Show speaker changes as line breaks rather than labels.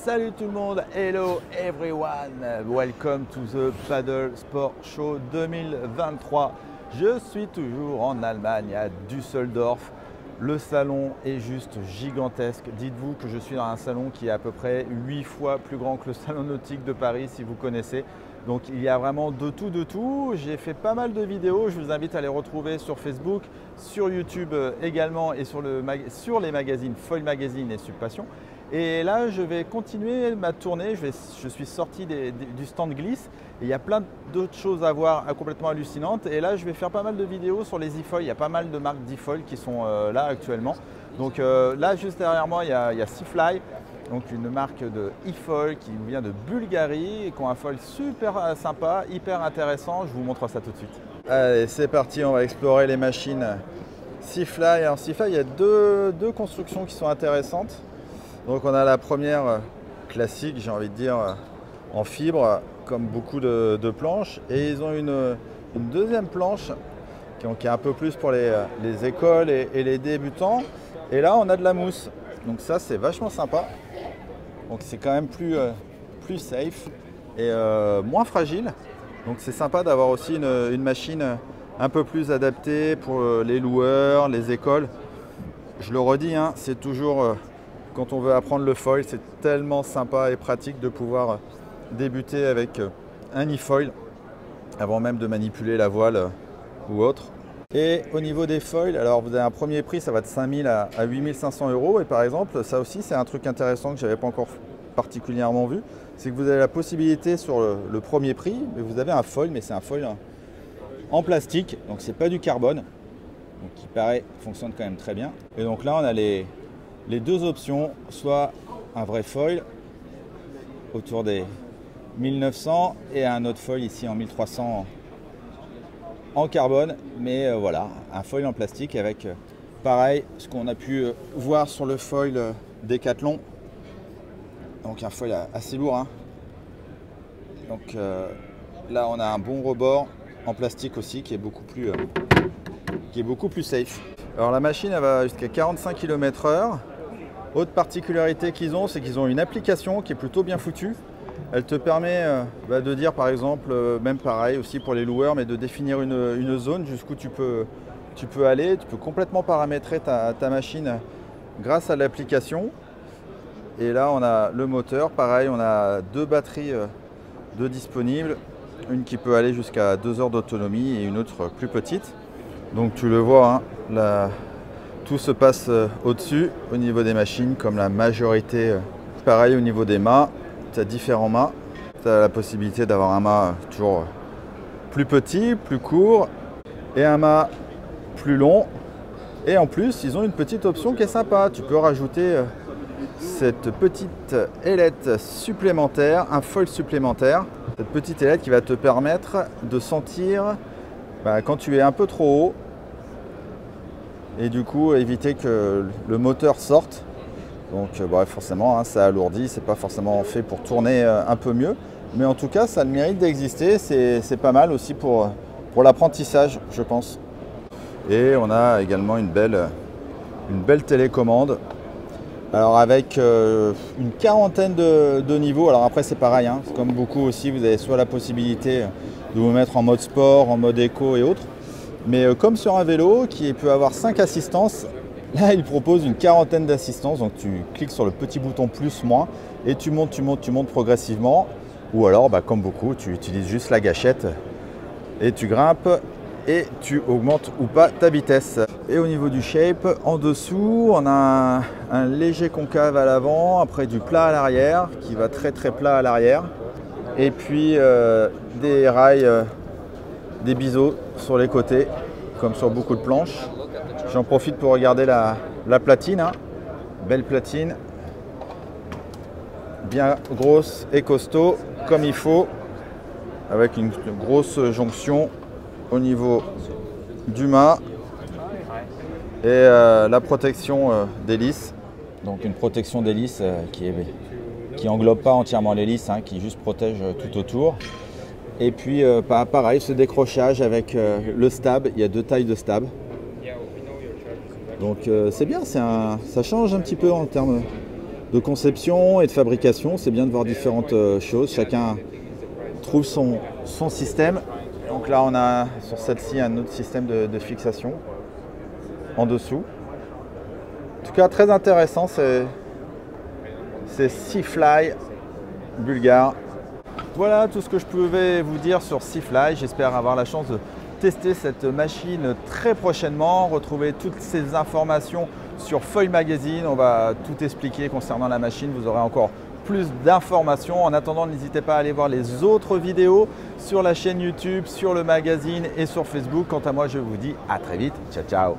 Salut tout le monde, hello everyone, welcome to the Paddle Sport Show 2023. Je suis toujours en Allemagne, à Düsseldorf. Le salon est juste gigantesque. Dites-vous que je suis dans un salon qui est à peu près 8 fois plus grand que le salon nautique de Paris, si vous connaissez. Donc il y a vraiment de tout, de tout. J'ai fait pas mal de vidéos, je vous invite à les retrouver sur Facebook, sur YouTube également et sur les magazines Foil Magazine et Subpassion. Et là, je vais continuer ma tournée. Je suis sorti du stand glisse. Et il y a plein d'autres choses à voir complètement hallucinantes. Et là, je vais faire pas mal de vidéos sur les e-foils. Il y a pas mal de marques d'e-foils qui sont là actuellement. Donc là, juste derrière moi, il y a Seafly, donc une marque de e-foil qui vient de Bulgarie et qui ont un foil super sympa, hyper intéressant. Je vous montre ça tout de suite. Allez, c'est parti, on va explorer les machines Seafly. Alors Seafly, il y a deux constructions qui sont intéressantes. Donc on a la première classique, j'ai envie de dire, en fibre, comme beaucoup de planches. Et ils ont une deuxième planche qui est un peu plus pour les écoles et les débutants. Et là, on a de la mousse. Donc ça, c'est vachement sympa. Donc c'est quand même plus safe et moins fragile. Donc c'est sympa d'avoir aussi une machine un peu plus adaptée pour les loueurs, les écoles. Je le redis, hein, c'est toujours... Quand on veut apprendre le foil, c'est tellement sympa et pratique de pouvoir débuter avec un e-foil avant même de manipuler la voile ou autre. Et au niveau des foils, alors vous avez un premier prix, ça va de 5 000 à 8 500 €. Et par exemple, ça aussi c'est un truc intéressant que je n'avais pas encore particulièrement vu, c'est que vous avez la possibilité sur le premier prix, vous avez un foil, mais c'est un foil en plastique, donc c'est pas du carbone, donc qui paraît fonctionne quand même très bien. Et donc là on a les deux options, soit un vrai foil autour des 1900 et un autre foil ici en 1300 en carbone, mais voilà, un foil en plastique avec pareil ce qu'on a pu voir sur le foil Decathlon, donc un foil assez lourd, hein. Donc là on a un bon rebord en plastique aussi qui est beaucoup plus safe. Alors la machine elle va jusqu'à 45 km/h. Autre particularité qu'ils ont, c'est qu'ils ont une application qui est plutôt bien foutue. Elle te permet de dire par exemple, même pareil aussi pour les loueurs, mais de définir une zone jusqu'où tu peux aller. Tu peux complètement paramétrer ta machine grâce à l'application. Et là on a le moteur, pareil, on a deux batteries de disponibles. Une qui peut aller jusqu'à 2 heures d'autonomie et une autre plus petite. Donc tu le vois, hein, tout se passe au-dessus, au niveau des machines, comme la majorité. Pareil au niveau des mâts, tu as différents mâts. Tu as la possibilité d'avoir un mât toujours plus petit, plus court, et un mât plus long. Et en plus, ils ont une petite option qui est sympa. Tu peux rajouter cette petite ailette supplémentaire, un foil supplémentaire. Cette petite ailette qui va te permettre de sentir quand tu es un peu trop haut, et du coup éviter que le moteur sorte. Donc forcément, hein, ça alourdit, c'est pas forcément fait pour tourner un peu mieux, mais en tout cas ça a le mérite d'exister. C'est pas mal aussi pour l'apprentissage, je pense. Et on a également une belle télécommande, alors avec une quarantaine de niveaux. Alors après c'est pareil, hein, comme beaucoup aussi, vous avez soit la possibilité de vous mettre en mode sport, en mode éco et autres. Mais comme sur un vélo qui peut avoir 5 assistances, là il propose une quarantaine d'assistances. Donc tu cliques sur le petit bouton plus, moins, et tu montes progressivement. Ou alors, comme beaucoup, tu utilises juste la gâchette et tu grimpes et tu augmentes ou pas ta vitesse. Et au niveau du shape, en dessous, on a un léger concave à l'avant, après du plat à l'arrière, qui va très plat à l'arrière. Et puis des rails, des biseaux sur les côtés, comme sur beaucoup de planches. J'en profite pour regarder la platine, hein. Belle platine, bien grosse et costaud, comme il faut, avec une grosse jonction au niveau du mât. Et la protection d'hélice, donc une protection d'hélice qui englobe pas entièrement l'hélice, hein, qui juste protège tout autour. Et puis pareil, ce décrochage avec le stab, il y a deux tailles de stab. Donc c'est bien, ça change un petit peu en termes de conception et de fabrication. C'est bien de voir différentes choses. Chacun trouve son système. Donc là, on a sur celle-ci un autre système de fixation en dessous. En tout cas, très intéressant, c'est Seafly bulgare. Voilà tout ce que je pouvais vous dire sur Seafly. J'espère avoir la chance de tester cette machine très prochainement. Retrouvez toutes ces informations sur Foil Magazine. On va tout expliquer concernant la machine. Vous aurez encore plus d'informations. En attendant, n'hésitez pas à aller voir les autres vidéos sur la chaîne YouTube, sur le magazine et sur Facebook. Quant à moi, je vous dis à très vite. Ciao, ciao.